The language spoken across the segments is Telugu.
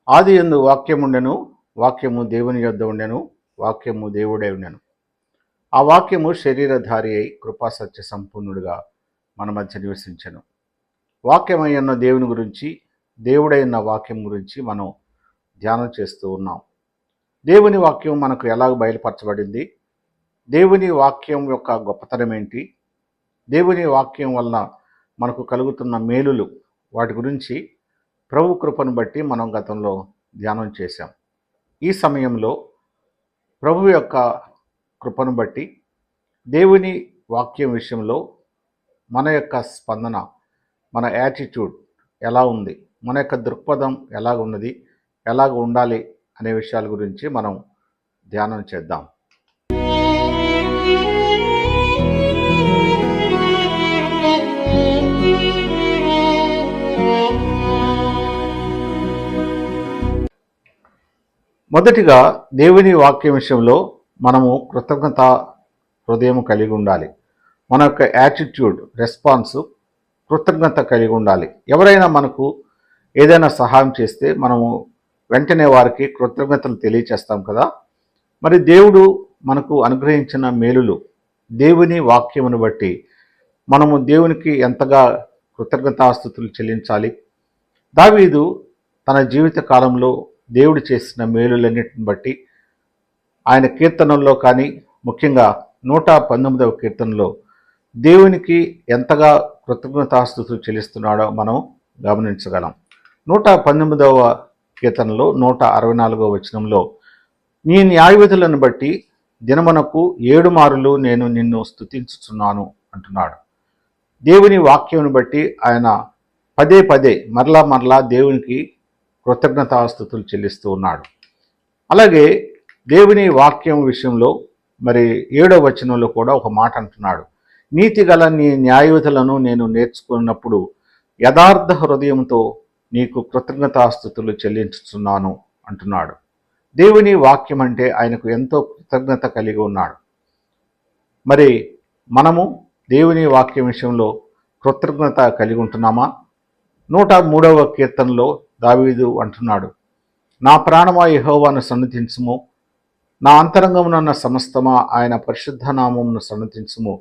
ఆదియందు వాక్యముండెను, వాక్యము దేవుని యొద్ద ఉండెను, వాక్యము దేవుడై ఉండెను. ఆ వాక్యము శరీరధారి అయి కృపా సత్య సంపూర్ణుడిగా మన మధ్య నివసించెను. వాక్యమయ్యున్న దేవుని గురించి, దేవుడైన వాక్యం గురించి మనం ధ్యానం చేస్తూ ఉన్నాం. దేవుని వాక్యం మనకు ఎలాగ బయలుపరచబడింది, దేవుని వాక్యం యొక్క గొప్పతనం ఏంటి, దేవుని వాక్యం వలన మనకు కలుగుతున్న మేలులు, వాటి గురించి ప్రభు కృపను బట్టి మనం గతంలో ధ్యానం చేశాం. ఈ సమయంలో ప్రభు యొక్క కృపను బట్టి దేవుని వాక్యం విషయంలో మన యొక్క స్పందన, మన యాటిట్యూడ్ ఎలా ఉంది, మన యొక్క దృక్పథం ఎలాగ ఉన్నది, ఎలాగ ఉండాలి అనే విషయాల గురించి మనం ధ్యానం చేద్దాం. మొదటిగా దేవుని వాక్యం విషయంలో మనము కృతజ్ఞత హృదయం కలిగి ఉండాలి. మన యొక్క యాటిట్యూడ్, రెస్పాన్స్ కృతజ్ఞత కలిగి ఉండాలి. ఎవరైనా మనకు ఏదైనా సహాయం చేస్తే మనము వెంటనే వారికి కృతజ్ఞతలు తెలియచేస్తాం కదా. మరి దేవుడు మనకు అనుగ్రహించిన మేలులు, దేవుని వాక్యమును బట్టి మనము దేవునికి ఎంతగా కృతజ్ఞతాస్తుతులు చెల్లించాలి. దావీదు తన జీవిత కాలంలో దేవుడు చేసిన మేలులన్నిటిని బట్టి ఆయన కీర్తనల్లో కానీ, ముఖ్యంగా 119వ కీర్తనలో దేవునికి ఎంతగా కృతజ్ఞతాస్తుతులు చెల్లిస్తున్నాడో మనం గమనించగలం. 119వ కీర్తనలో 164వ వచనంలో, నీ న్యాయవిధులను బట్టి దినమునకు 7 మారులు నేను నిన్ను స్తుతించుచున్నాను అంటున్నాడు. దేవుని వాక్యం బట్టి ఆయన పదే పదే మరలా దేవునికి కృతజ్ఞతాస్తుతులు చెల్లిస్తూ ఉన్నాడు. అలాగే దేవుని వాక్యం విషయంలో మరి 7వ వచనంలో కూడా ఒక మాట అంటున్నాడు, నీతి గల నీ న్యాయవిధులను నేను నేర్చుకున్నప్పుడు యథార్థ హృదయంతో నీకు కృతజ్ఞతాస్తుతులు చెల్లించుచున్నాను అంటున్నాడు. దేవుని వాక్యం అంటే ఆయనకు ఎంతో కృతజ్ఞత కలిగి ఉన్నాడు. మరి మనము దేవుని వాక్యం విషయంలో కృతజ్ఞత కలిగి ఉంటున్నామా? 103వ కీర్తనలో దావీదు అంటున్నాడు, నా ప్రాణమా యెహోవాను సన్నతించుము, నా అంతరంగమునన్న సమస్తమా ఆయన పరిశుద్ధ నామమును సన్నతించుము,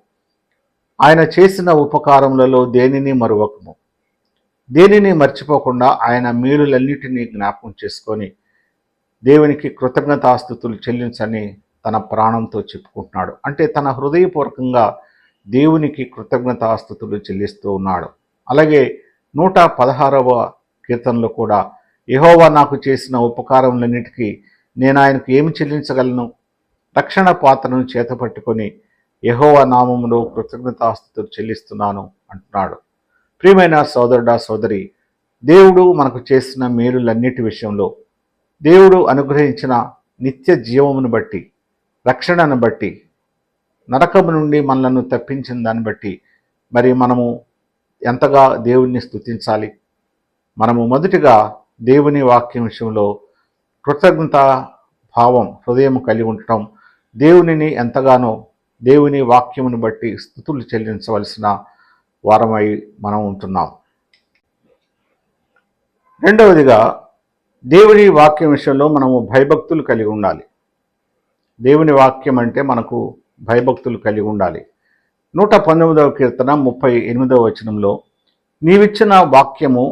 ఆయన చేసిన ఉపకారములలో దేనిని మరువకము, దేనిని మర్చిపోకుండా ఆయన మేలులన్నిటినీ జ్ఞాపకం చేసుకొని దేవునికి కృతజ్ఞతాస్తుతులు చెల్లించని తన ప్రాణంతో చెప్పుకుంటున్నాడు. అంటే తన హృదయపూర్వకంగా దేవునికి కృతజ్ఞతాస్తుతులు చెల్లిస్తూ ఉన్నాడు. అలాగే 116వ కీర్తనలో కూడా, యెహోవా నాకు చేసిన ఉపకారములన్నిటికీ నేను ఆయనకు ఏమి చెల్లించగలను, రక్షణ పాత్రను చేతపట్టుకొని యెహోవా నామములో కృతజ్ఞతాస్తుతులు చెల్లిస్తున్నాను అంటున్నాడు. ప్రియమైన సోదరుడా సోదరి, దేవుడు మనకు చేసిన మేలులన్నిటి విషయంలో, దేవుడు అనుగ్రహించిన నిత్య జీవమును బట్టి, రక్షణను బట్టి, నరకము నుండి మనలను తప్పించిన దాన్ని బట్టి మరి మనము ఎంతగా దేవుణ్ణి స్తుతించాలి. మనము మొదటిగా దేవుని వాక్యం విషయంలో కృతజ్ఞత భావం హృదయం కలిగి ఉండటం, దేవునిని ఎంతగానో దేవుని వాక్యమును బట్టి స్తుతులు చెల్లించవలసిన వారమై మనం ఉంటున్నాం. రెండవదిగా దేవుని వాక్యం విషయంలో మనము భయభక్తులు కలిగి ఉండాలి. దేవుని వాక్యం అంటే మనకు భయభక్తులు కలిగి ఉండాలి. 119వ కీర్తన 38వ వచనంలో, నీవిచ్చిన వాక్యము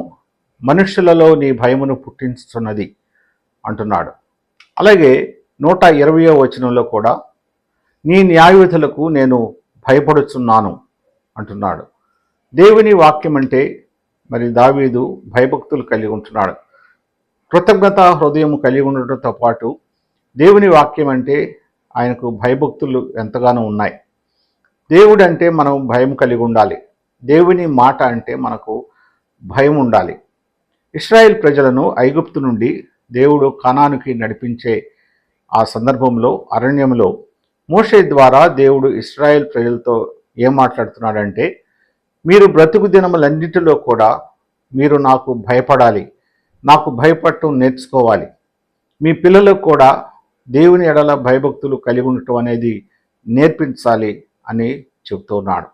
మనుష్యులలో నీ భయమును పుట్టించుతున్నది అంటున్నాడు. అలాగే 120వ వచనంలో కూడా, నీ న్యాయవిధులకు నేను భయపడుచున్నాను అంటున్నాడు. దేవుని వాక్యం అంటే మరి దావీదు భయభక్తులు కలిగి ఉంటున్నాడు. కృతజ్ఞత హృదయం కలిగి ఉండటంతో పాటు దేవుని వాక్యం అంటే ఆయనకు భయభక్తులు ఎంతగానో ఉన్నాయి. దేవుడు అంటే మనం భయం కలిగి ఉండాలి. దేవుని మాట అంటే మనకు భయం ఉండాలి. ఇశ్రాయేల్ ప్రజలను ఐగుప్తు నుండి దేవుడు కనానుకి నడిపించే ఆ సందర్భంలో అరణ్యంలో మోషే ద్వారా దేవుడు ఇశ్రాయేల్ ప్రజలతో ఏం మాట్లాడుతున్నాడంటే, మీరు బ్రతుకు దినములన్నిటిలో కూడా మీరు నాకు భయపడాలి, నాకు భయపడటం నేర్చుకోవాలి, మీ పిల్లలకు కూడా దేవుని ఎడల భయభక్తులు కలిగి ఉండటం అనేది నేర్పించాలి అని చెబుతున్నాడు.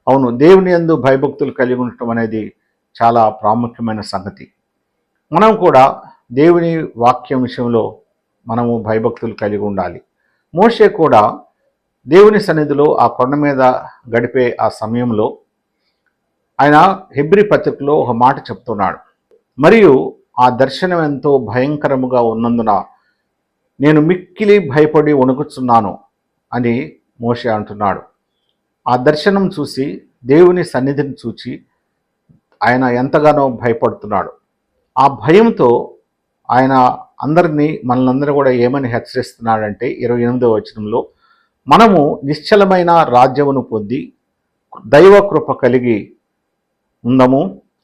అవును, దేవుని యందు భయభక్తులు కలిగి ఉండటం అనేది చాలా ప్రాముఖ్యమైన సంగతి. మనం కూడా దేవుని వాక్యం విషయంలో మనము భయభక్తులు కలిగి ఉండాలి. మోషే కూడా దేవుని సన్నిధిలో ఆ కొండ మీద గడిపే ఆ సమయంలో ఆయన హెబ్రీ పత్రికలో ఒక మాట చెప్తున్నాడు. మరియు ఆ దర్శనం ఎంతో భయంకరముగా ఉన్నందున నేను మిక్కిలి భయపడి వణుకుచున్నాను అని మోషే అంటున్నాడు. ఆ దర్శనం చూసి, దేవుని సన్నిధిని చూచి ఆయన ఎంతగానో భయపడుతున్నాడు. ఆ భయంతో ఆయన మనల్ని కూడా ఏమని హెచ్చరిస్తున్నాడంటే 28వ వచనంలో, మనము నిశ్చలమైన రాజ్యమును పొంది దైవ కృప కలిగి ఉందము.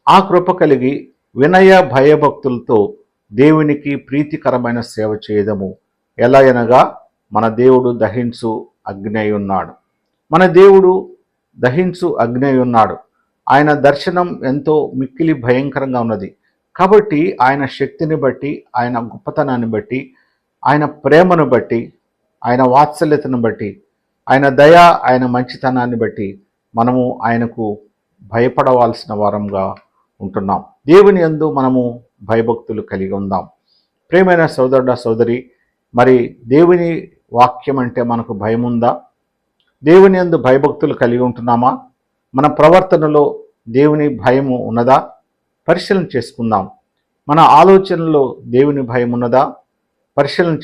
ఆ కృప కలిగి వినయ భయభక్తులతో దేవునికి ప్రీతికరమైన సేవ చేయదము. ఎలా అనగా మన దేవుడు దహించు అగ్ని అయి ఉన్నాడు. మన దేవుడు దహించు అగ్ని అయి ఉన్నాడు. ఆయన దర్శనం ఎంతో మిక్కిలి భయంకరంగా ఉన్నది. కాబట్టి ఆయన శక్తిని బట్టి, ఆయన గొప్పతనాన్ని బట్టి, ఆయన ప్రేమను బట్టి, ఆయన వాత్సల్యతను బట్టి, ఆయన దయ, ఆయన మంచితనాన్ని బట్టి మనము ఆయనకు భయపడవలసిన వారంగా ఉంటున్నాం. దేవుని యందు మనము భయభక్తులు కలిగి ఉందాం. ప్రియమైన సోదరుడా, సోదరి, మరి దేవుని వాక్యం అంటే మనకు భయం ఉందా? దేవుని యందు భయభక్తులు కలిగి ఉంటున్నామా? మన ప్రవర్తనలో దేవుని భయము ఉన్నదా? పరిశీలన చేసుకుందాం. మన ఆలోచనలో దేవుని భయం ఉన్నదా? పరిశీలన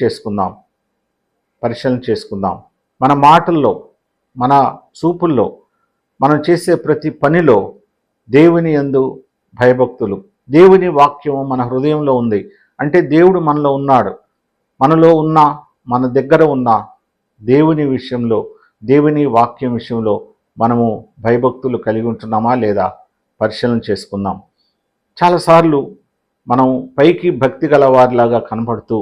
చేసుకుందాం. మన మాటల్లో, మన చూపుల్లో, మనం చేసే ప్రతి పనిలో దేవుని యందు భయభక్తులు, దేవుని వాక్యము మన హృదయంలో ఉంది అంటే దేవుడు మనలో ఉన్నాడు. మనలో ఉన్న, మన దగ్గర ఉన్న దేవుని విషయంలో, దేవుని వాక్యం విషయంలో మనము భయభక్తులు కలిగి ఉంటున్నామా లేదా పరిశీలన చేసుకుందాం. చాలాసార్లు మనం పైకి భక్తి గల వారిలాగా కనపడుతూ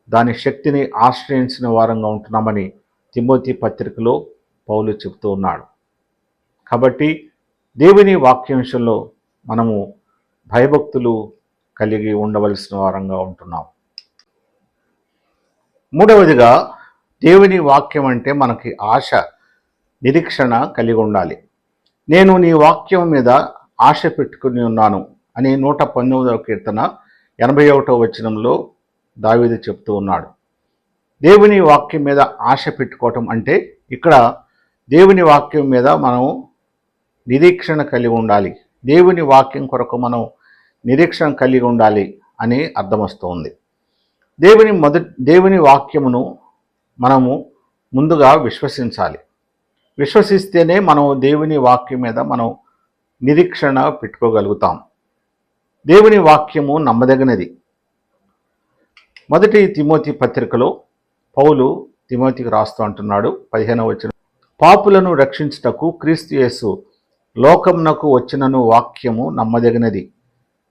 దాని శక్తిని ఆశ్రయించిన వారంగా ఉంటున్నామని తిమోతి పత్రికలో పౌలు చెబుతూ ఉన్నాడు. కాబట్టి దేవుని వాక్యం విషయంలో మనము భయభక్తులు కలిగి ఉండవలసిన వారంగా ఉంటున్నాం. మూడవదిగా, దేవుని వాక్యం అంటే మనకి ఆశ, నిరీక్షణ కలిగి ఉండాలి. నేను నీ వాక్యం మీద ఆశ పెట్టుకుని ఉన్నాను అని 119వ కీర్తన 81వ వచనంలో దావీదు చెప్తూ ఉన్నాడు. దేవుని వాక్యం మీద ఆశ పెట్టుకోవటం అంటే ఇక్కడ దేవుని వాక్యం మీద మనం నిరీక్షణ కలిగి ఉండాలి. దేవుని వాక్యం కొరకు మనం నిరీక్షణ కలిగి ఉండాలి అని అర్థం వస్తుంది. దేవుని వాక్యమును మనము ముందుగా విశ్వసించాలి. విశ్వసిస్తేనే మనం దేవుని వాక్యం మీద మనం నిరీక్షణ పెట్టుకోగలుగుతాం. దేవుని వాక్యము నమ్మదగినది. మొదటి తిమోతి పత్రికలో పౌలు తిమోతికి రాస్తూ అంటున్నాడు, 15వ వచనం, పాపులను రక్షించుటకు క్రీస్తు యేసు లోకమునకు వచ్చినను వాక్యము నమ్మదగినది,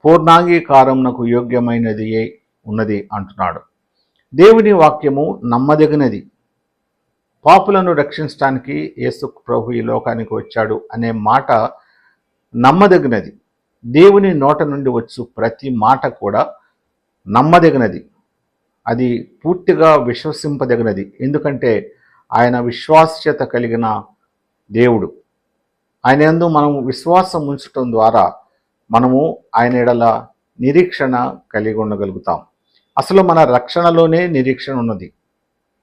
పూర్ణాంగీకారమునకు యోగ్యమైనది ఉన్నది అంటున్నాడు. దేవుని వాక్యము నమ్మదగినది. పాపులను రక్షించడానికి యేసు ప్రభు ఈ లోకానికి వచ్చాడు అనే మాట నమ్మదగినది. దేవుని నోట నుండి వచ్చు ప్రతి మాట కూడా నమ్మదగినది. అది పూర్తిగా విశ్వసింపదగినది. ఎందుకంటే ఆయన విశ్వాస్యత కలిగిన దేవుడు. ఆయన యందు మనము విశ్వాసం ఉంచటం ద్వారా మనము ఆయన ఎడల నిరీక్షణ కలిగి ఉండగలుగుతాం. అసలు మన రక్షణలోనే నిరీక్షణ ఉన్నది.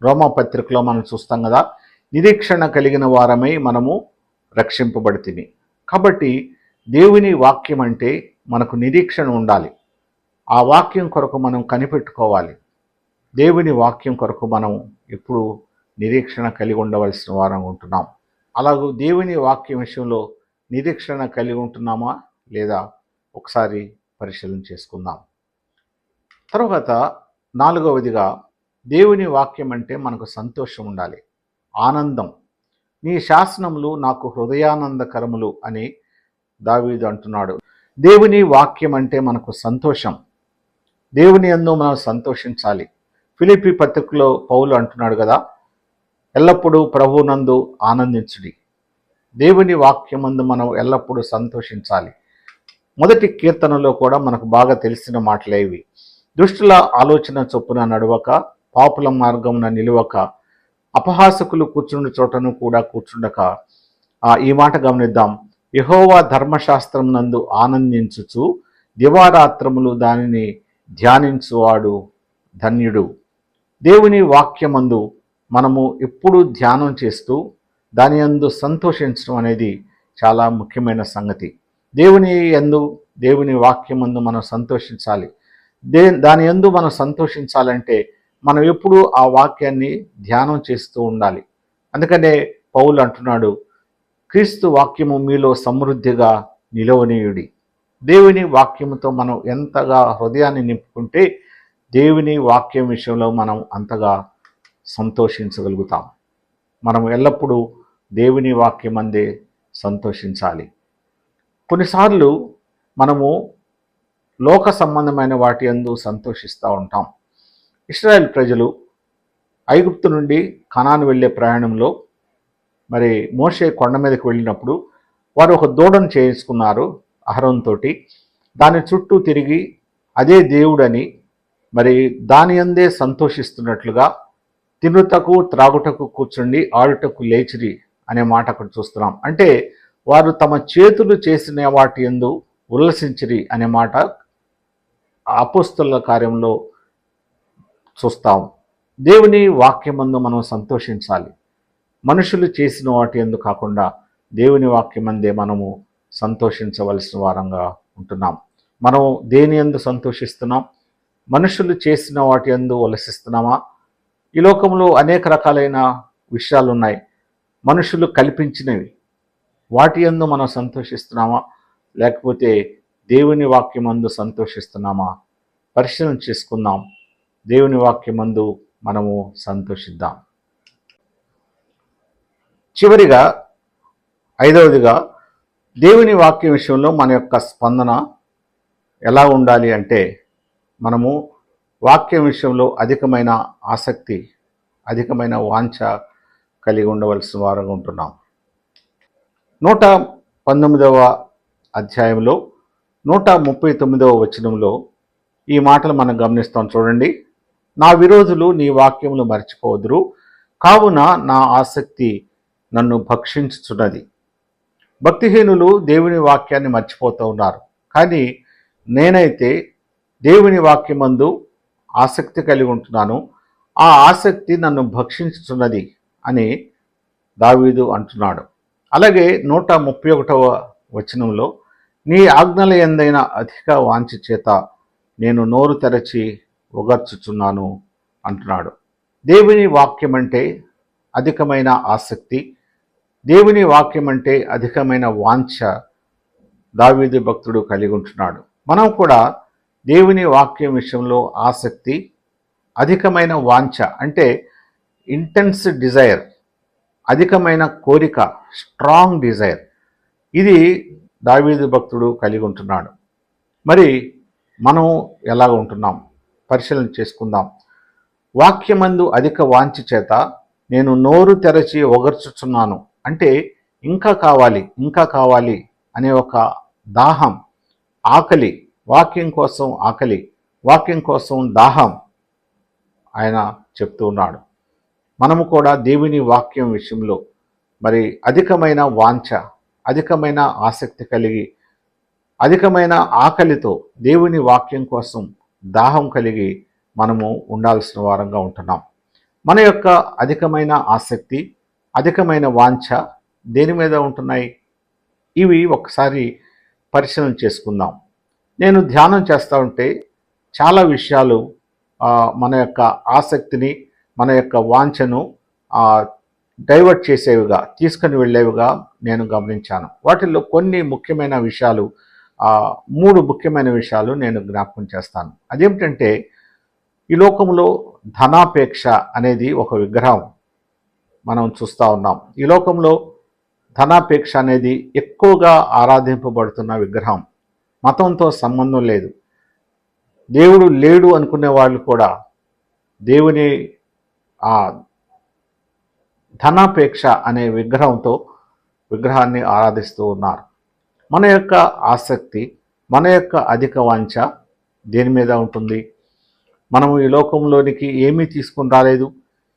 రోమా పత్రికలో మనం చూస్తాం కదా, నిరీక్షణ కలిగిన వారమై మనము రక్షింపబడితిమి. కాబట్టి దేవుని వాక్యం అంటే మనకు నిరీక్షణ ఉండాలి. ఆ వాక్యం కొరకు మనం కనిపెట్టుకోవాలి. దేవుని వాక్యం కొరకు మనం ఎప్పుడు నిరీక్షణ కలిగి ఉండవలసిన వారం ఉంటున్నాం. అలాగూ దేవుని వాక్యం విషయంలో నిరీక్షణ కలిగి ఉంటున్నామా లేదా ఒకసారి పరిశీలన చేసుకుందాం. తర్వాత 4వదిగా, దేవుని వాక్యం అంటే మనకు సంతోషం ఉండాలి, ఆనందం. నీ శాసనములు నాకు హృదయానందకరములు అని దావీదు అంటున్నాడు. దేవుని వాక్యం అంటే మనకు సంతోషం. దేవుని యందు మనం సంతోషించాలి. ఫిలిప్పీ పత్రికలో పౌలు అంటున్నాడు కదా, ఎల్లప్పుడూ ప్రభువునందు ఆనందించుడి. దేవుని వాక్యమందు మనం ఎల్లప్పుడూ సంతోషించాలి. మొదటి కీర్తనలో కూడా మనకు బాగా తెలిసిన మాటలే ఇవి. దుష్టుల ఆలోచన చొప్పున నడవక, పాపుల మార్గమున నిలువక, అపహాసకులు కూర్చుండు చోటను కూడా కూర్చుండక. ఈ మాట గమనిద్దాం. యెహోవా ధర్మశాస్త్రం నందు ఆనందించుచు దివారాత్రములు దానిని ధ్యానించువాడు ధన్యుడు. దేవుని వాక్యమందు మనము ఎప్పుడూ ధ్యానం చేస్తూ దాని యందు సంతోషించడం అనేది చాలా ముఖ్యమైన సంగతి. దేవుని వాక్యమందు మనం సంతోషించాలి. దాని యందు మనం సంతోషించాలంటే మనం ఎప్పుడూ ఆ వాక్యాన్ని ధ్యానం చేస్తూ ఉండాలి. అందుకనే పౌలు అంటున్నాడు, క్రీస్తు వాక్యము మీలో సమృద్ధిగా నిలవనీయుడి. దేవుని వాక్యముతో మనం ఎంతగా హృదయాన్ని నింపుకుంటే దేవుని వాక్యం విషయంలో మనం అంతగా సంతోషించగలుగుతాం. మనం ఎల్లప్పుడూ దేవుని వాక్యం అందే సంతోషించాలి. కొన్నిసార్లు మనము లోక సంబంధమైన వాటి యందు సంతోషిస్తూ ఉంటాం. ఇశ్రాయేల్ ప్రజలు ఐగుప్తు నుండి కనాను వెళ్ళే ప్రయాణంలో మరి మోషే కొండ మీదకి వెళ్ళినప్పుడు వారు ఒక దూడను చేసుకున్నారు అహరోనుతో. దాని చుట్టూ తిరిగి అదే దేవుడని మరి దాని అందే సంతోషిస్తున్నట్లుగా తినుటకు త్రాగుటకు కూర్చుండి ఆడుటకు లేచిరి అనే మాట అక్కడ చూస్తున్నాం. అంటే వారు తమ చేతులు చేసిన వాటి యందు ఉల్లసించిరి అనే మాట అపోస్తలుల కార్యంలో చూస్తాం. దేవుని వాక్యమందు మనం సంతోషించాలి. మనుషులు చేసిన వాటి యందు కాకుండా దేవుని వాక్యమందే మనము సంతోషించవలసిన వారంగా ఉంటున్నాం. మనం దేని యందు సంతోషిస్తున్నాం? మనుషులు చేసిన వాటి యందు ఉల్లసిస్తున్నామా? ఈ లోకంలో అనేక రకాలైన విషయాలు ఉన్నాయి. మనుషులు కల్పించినవి, వాటి యందు మనం సంతోషిస్తున్నామా, లేకపోతే దేవుని వాక్యమందు సంతోషిస్తున్నామా? పరిశీలన చేసుకుందాం. దేవుని వాక్యమందు మనము సంతోషిద్దాం. చివరిగా ఐదవదిగా దేవుని వాక్యం విషయంలో మన యొక్క స్పందన ఎలా ఉండాలి అంటే మనము వాక్యం విషయంలో అధికమైన ఆసక్తి, అధికమైన వాంఛ కలిగి ఉండవలసిన వారుగా ఉంటున్నాం. 119వ అధ్యాయంలో 139వ వచనంలో ఈ మాటలు మనం గమనిస్తాం. చూడండి, నా విరోధులు నీ వాక్యములు మర్చిపోదురు, కావున నా ఆసక్తి నన్ను భక్షించుచున్నది. భక్తిహీనులు దేవుని వాక్యాన్ని మర్చిపోతూ ఉన్నారు, కానీ నేనైతే దేవుని వాక్యమందు ఆసక్తి కలిగి ఉంటున్నాను. ఆ ఆసక్తి నన్ను భక్షించుచున్నది అని దావీదు అంటున్నాడు. అలాగే 131వ వచనంలో నీ ఆజ్ఞల యందైన అధిక వాంఛ చేత నేను నోరు తెరచి ఒగర్చుచున్నాను అంటున్నాడు. దేవుని వాక్యం అంటే అధికమైన ఆసక్తి, దేవుని వాక్యం అంటే అధికమైన వాంఛ దావీదు భక్తుడు కలిగి ఉంటున్నాడు. మనం కూడా దేవుని వాక్యం విషయంలో ఆసక్తి, అధికమైన వాంఛ అంటే ఇంటెన్స్ డిజైర్, అధికమైన కోరిక, స్ట్రాంగ్ డిజైర్, ఇది దావీదు భక్తుడు కలిగి ఉంటున్నాడు. మరి మనం ఎలాగ ఉంటున్నాం పరిశీలన చేసుకుందాం. వాక్యమందు అధిక వాంఛ చేత నేను నోరు తెరచి ఒగర్చుచున్నాను అంటే ఇంకా కావాలి, ఇంకా కావాలి అనే ఒక దాహం, ఆకలి, వాక్యం కోసం ఆకలి, వాక్యం కోసం దాహం ఆయన చెప్తూ ఉన్నాడు. మనము కూడా దేవుని వాక్యం విషయంలో మరి అధికమైన వాంఛ, అధికమైన ఆసక్తి కలిగి, అధికమైన ఆకలితో దేవుని వాక్యం కోసం దాహం కలిగి మనము ఉండాల్సిన వారంగా ఉంటున్నాం. మన యొక్క అధికమైన ఆసక్తి, అధికమైన వాంఛ దేని మీద ఉంటున్నాయి? ఇవి ఒకసారి పరిశీలన చేసుకుందాం. నేను ధ్యానం చేస్తూ ఉంటే చాలా విషయాలు మన యొక్క ఆసక్తిని, మన యొక్క వాంఛను డైవర్ట్ చేసేవిగా, తీసుకొని వెళ్ళేవిగా నేను గమనించాను. వాటిల్లో కొన్ని ముఖ్యమైన విషయాలు, 3 ముఖ్యమైన విషయాలు నేను జ్ఞాపకం చేస్తాను. అదేమిటంటే, ఈ లోకంలో ధనాపేక్ష అనేది ఒక విగ్రహం మనం చూస్తూ ఉన్నాం. ఈ లోకంలో ధనాపేక్ష అనేది ఎక్కువగా ఆరాధింపబడుతున్న విగ్రహం. మతంతో సంబంధం లేదు. దేవుడు లేడు అనుకునే వాళ్ళు కూడా దేవుని ధనాపేక్ష అనే విగ్రహాన్ని ఆరాధిస్తూ ఉన్నారు. మన యొక్క ఆసక్తి, మన యొక్క అధిక వాంఛ దేని మీద ఉంటుంది? మనము ఈ లోకంలోనికి ఏమీ తీసుకొని రాలేదు,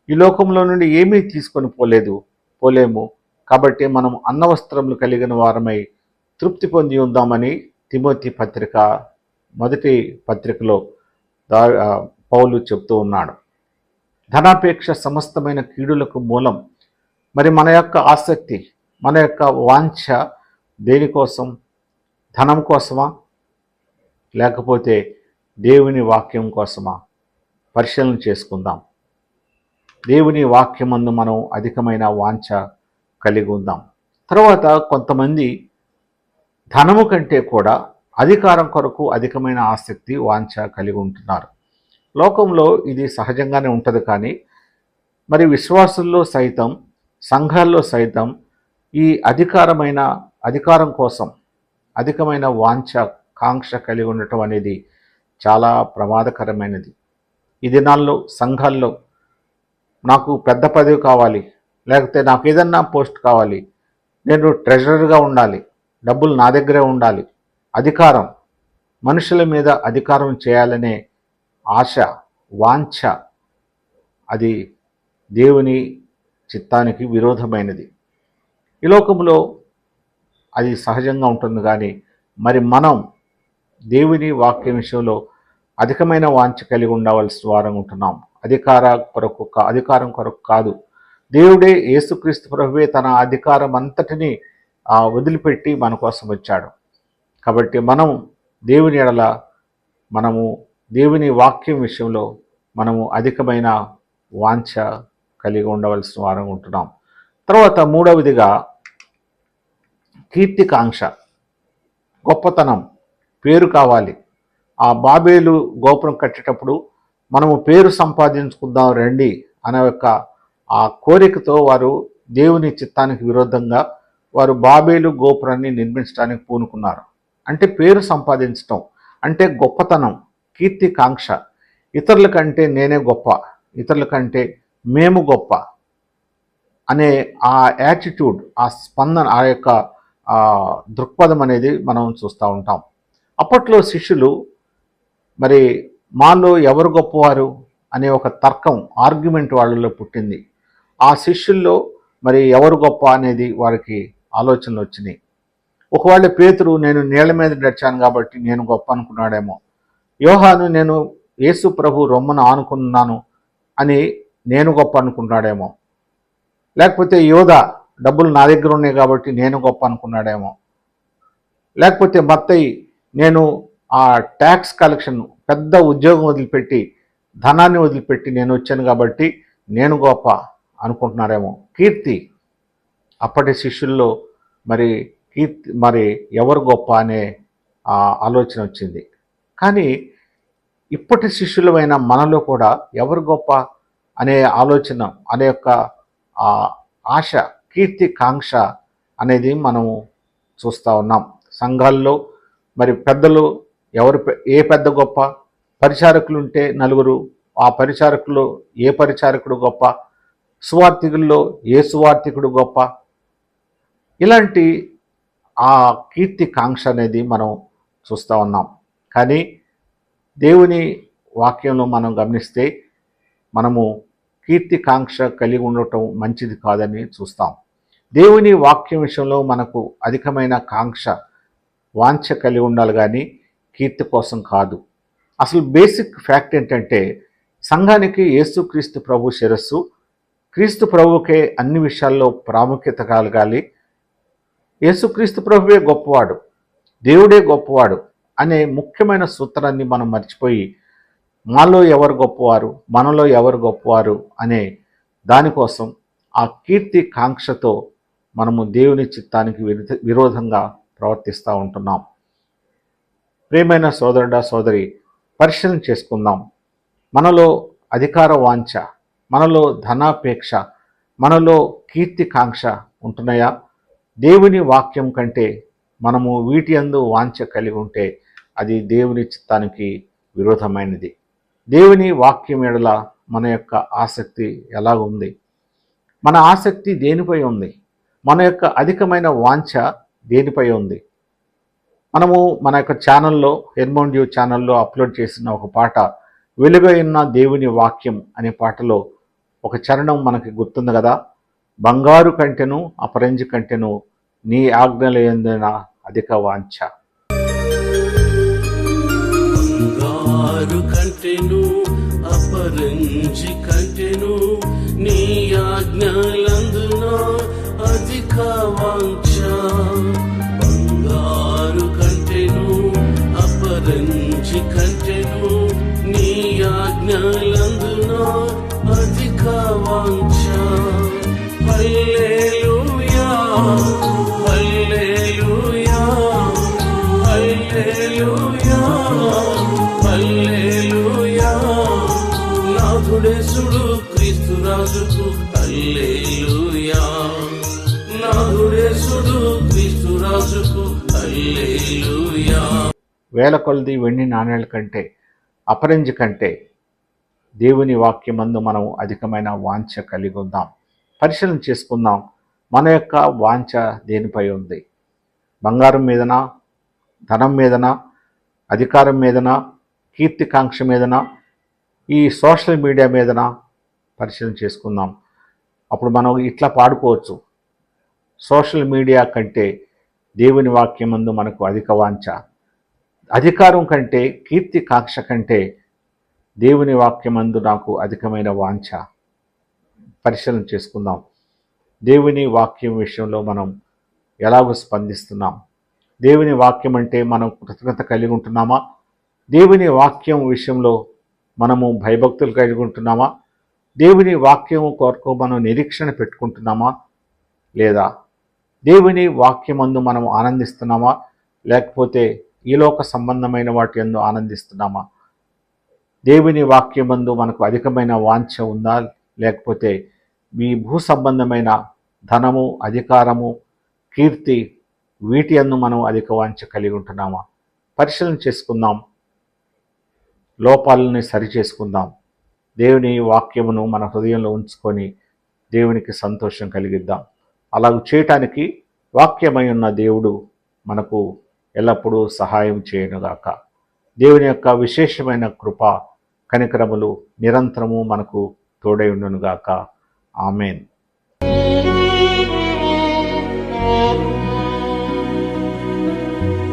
ఈ లోకంలో నుండి ఏమీ తీసుకొని పోలేము. కాబట్టి మనం అన్నవస్త్రములు కలిగిన వారమై తృప్తి పొంది ఉందామని తిమోతి పత్రిక 1 పత్రికలో పౌలు చెప్తూ ఉన్నాడు. ధనాపేక్ష సమస్తమైన కీడులకు మూలం. మరి మన యొక్క ఆసక్తి, మన యొక్క వాంఛ దేనికోసం? ధనం కోసమా, లేకపోతే దేవుని వాక్యం కోసమా? పరిశీలన చేసుకుందాం. దేవుని వాక్యమందు మనం అధికమైన వాంఛ కలిగి ఉందాం. తర్వాత కొంతమంది ధనము కంటే కూడా అధికారం కొరకు అధికమైన ఆసక్తి, వాంఛ కలిగి ఉంటున్నారు. లోకంలో ఇది సహజంగానే ఉంటుంది. కానీ మరి విశ్వాసుల్లో సైతం, సంఘాల్లో సైతం ఈ అధికారం కోసం అధికమైన వాంఛ, కాంక్ష కలిగి ఉండటం అనేది చాలా ప్రమాదకరమైనది. ఈ దినాల్లో సంఘాల్లో నాకు పెద్ద పదవి కావాలి, లేకపోతే నాకు ఏదన్నా పోస్ట్ కావాలి, నేను ట్రెజరర్గా ఉండాలి, డబ్బులు నా దగ్గరే ఉండాలి, అధికారం, మనుషుల మీద అధికారం చేయాలనే ఆశ, వాంఛ, అది దేవుని చిత్తానికి విరోధమైనది. ఈ లోకంలో అది సహజంగా ఉంటుంది. కానీ మరి మనం దేవుని వాక్యం విషయంలో అధికమైన వాంఛ కలిగి ఉండవలసిన వారం ఉంటున్నాం. అధికారం కొరకు కాదు. దేవుడే, యేసుక్రీస్తు ప్రభువే తన అధికారం అంతటినీ వదిలిపెట్టి మన కోసం వచ్చాడు. కాబట్టి మనం దేవుని ఎడల, మనము దేవుని వాక్యం విషయంలో మనము అధికమైన వాంఛ కలిగి ఉండవలసిన వారం ఉంటున్నాం. తర్వాత మూడవదిగా కీర్తికాంక్ష, గొప్పతనం, పేరు కావాలి. ఆ బాబేలు గోపురం కట్టేటప్పుడు మనము పేరు సంపాదించుకుందాం రండి అనే యొక్క ఆ కోరికతో వారు దేవుని చిత్తానికి విరుద్ధంగా వారు బాబేలు గోపురాన్ని నిర్మించడానికి పూనుకున్నారు. అంటే పేరు సంపాదించటం, అంటే గొప్పతనం, కీర్తికాంక్ష. ఇతరుల కంటే నేనే గొప్ప, ఇతరుల కంటే మేము గొప్ప అనే ఆ యాటిట్యూడ్, ఆ స్పందన, ఆ యొక్క దృక్పథం అనేది మనం చూస్తూ ఉంటాం. అప్పట్లో శిష్యులు మరి మాలో ఎవరు గొప్పవారు అనే ఒక తర్కం, ఆర్గ్యుమెంట్ వాళ్ళలో పుట్టింది. ఆ శిష్యుల్లో మరి ఎవరు గొప్ప అనేది వారికి ఆలోచనలు వచ్చినాయి. ఒకవేళ పేతురు నేను నీళ్ల మీద నడిచాను కాబట్టి నేను గొప్ప అనుకున్నాడేమో. యోహాను నేను యేసు ప్రభు రొమ్మను ఆనుకున్నాను అని నేను గొప్ప అనుకున్నాడేమో. లేకపోతే యోధ డబ్బులు నా దగ్గర ఉన్నాయి కాబట్టి నేను గొప్ప అనుకున్నాడేమో. లేకపోతే మత్తయి నేను ఆ ట్యాక్స్ కలెక్షన్ పెద్ద ఉద్యోగం వదిలిపెట్టి, ధనాన్ని వదిలిపెట్టి నేను వచ్చాను కాబట్టి నేను గొప్ప అనుకుంటున్నారేమో. కీర్తి, అప్పటి శిష్యుల్లో మరి ఎవరు గొప్ప అనే ఆలోచన వచ్చింది. కానీ ఇప్పటి శిష్యులమైన మనలో కూడా ఎవరు గొప్ప అనే ఆలోచన, అనే యొక్క ఆశ, కీర్తి కాంక్ష అనేది మనము చూస్తూ ఉన్నాం. సంఘాల్లో మరి పెద్దలు ఏ పెద్ద గొప్ప, పరిచారకులు ఉంటే నలుగురు, ఆ పరిచారకులు ఏ పరిచారకుడు గొప్ప, సువార్థికుల్లో ఏ సువార్థికుడు గొప్ప, ఇలాంటి ఆ కీర్తి కాంక్ష అనేది మనం చూస్తూ ఉన్నాం. కానీ దేవుని వాక్యంలో మనం గమనిస్తే మనము కీర్తి కాంక్ష కలిగి ఉండటం మంచిది కాదని చూస్తాం. దేవుని వాక్యం విషయంలో మనకు అధికమైన కాంక్ష, వాంఛ కలిగి ఉండాలి, కానీ కీర్తి కోసం కాదు. అసలు బేసిక్ ఫ్యాక్ట్ ఏంటంటే సంఘానికి యేసుక్రీస్తు ప్రభు శిరస్సు, క్రీస్తు ప్రభువుకే అన్ని విషయాల్లో ప్రాముఖ్యత కలగాలి. యేసుక్రీస్తు ప్రభువే గొప్పవాడు, దేవుడే గొప్పవాడు అనే ముఖ్యమైన సూత్రాన్ని మనం మర్చిపోయి మాలో ఎవరు గొప్పవారు, మనలో ఎవరు గొప్పవారు అనే దానికోసం ఆ కీర్తి కాంక్షతో మనము దేవుని చిత్తానికి విరోధంగా ప్రవర్తిస్తూ ఉంటున్నాం. ప్రియమైన సోదరుడా, సోదరి, పరిశీలన చేసుకుందాం. మనలో అధికార వాంఛ, మనలో ధనాపేక్ష, మనలో కీర్తి కాంక్ష ఉంటున్నాయా? దేవుని వాక్యం కంటే మనము వీటి యందు వాంఛ కలిగి ఉంటే అది దేవుని చిత్తానికి విరోధమైనది. దేవుని వాక్యం ఎడల మన యొక్క ఆసక్తి ఎలాగుంది? మన ఆసక్తి దేనిపై ఉంది? మన యొక్క అధికమైన వాంఛ దేనిపై ఉంది? మనము మన యొక్క ఛానల్లో, ఎర్మౌండ్ డ్యూ ఛానల్లో అప్లోడ్ చేసిన ఒక పాట, వెలుగైన దేవుని వాక్యం అనే పాటలో ఒక చరణం మనకి గుర్తుంది కదా. బంగారు కంటెను అపరంజి కంటెను నీ ఆజ్ఞలయందున అధిక వాంఛ. బంగారు కంటెను అపరంజి కంటెను నీ ఆజ్ఞలందున అధిక వాంఛ. బంగారు కంటెను అపరంజి కంటెను నీ ఆజ్ఞలందున అధిక వాంఛ. హల్లెలూయా హల్లెలూయా హల్లెలూయా హల్లెలూయా. నాథుడేసుడు క్రీస్తు రాజుకు హల్లెలూయా. నాథుడేసుడు క్రీస్తు రాజుకు హల్లెలూయా. వేల కొలది వెండి నాణేల కంటే అపరంజి కంటే దేవుని వాక్యమందు మనం అధికమైన వాంఛ కలిగి ఉందాం. పరిశీలన చేసుకుందాం, మన యొక్క వాంఛ దేనిపై ఉంది? బంగారం మీదనా, ధనం మీదనా, అధికారం మీదనా, కీర్తికాంక్ష మీదనా, ఈ సోషల్ మీడియా మీదనా? పరిశీలన చేసుకుందాం. అప్పుడు మనం ఇట్లా పాడుకోవచ్చు, సోషల్ మీడియా కంటే దేవుని వాక్యమందు మనకు అధిక వాంఛ, అధికారం కంటే కీర్తికాంక్ష కంటే దేవుని వాక్యమందు నాకు అధికమైన వాంఛ. పరిశీలన చేసుకుందాం. దేవుని వాక్యం విషయంలో మనం ఎలాగో స్పందిస్తున్నాం? దేవుని వాక్యం అంటే మనం కృతజ్ఞత కలిగి ఉంటున్నామా? దేవుని వాక్యం విషయంలో మనము భయభక్తులు కలిగి ఉంటున్నామా? దేవుని వాక్యం కొరకు మనం నిరీక్షణ పెట్టుకుంటున్నామా? లేదా దేవుని వాక్యమందు మనం ఆనందిస్తున్నామా? లేకపోతే ఈలోక సంబంధమైన వాటి యందు ఆనందిస్తున్నామా? దేవుని వాక్యమందు మనకు అధికమైన వాంఛ ఉందా? లేకపోతే ఈ భూ సంబంధమైన ధనము, అధికారము, కీర్తి వీటి యందు మనం అధిక వాంఛ కలిగి ఉంటున్నామా? పరిశీలన చేసుకుందాం, లోపాలని సరిచేసుకుందాం. దేవుని వాక్యమును మన హృదయంలో ఉంచుకొని దేవునికి సంతోషం కలిగిద్దాం. అలాగ చేయటానికి వాక్యమై ఉన్న దేవుడు మనకు ఎల్లప్పుడూ సహాయం చేయనుగాక. దేవుని యొక్క విశేషమైన కృప కనికరములు నిరంతరము మనకు తోడై ఉండునుగాక. ఆమెన్.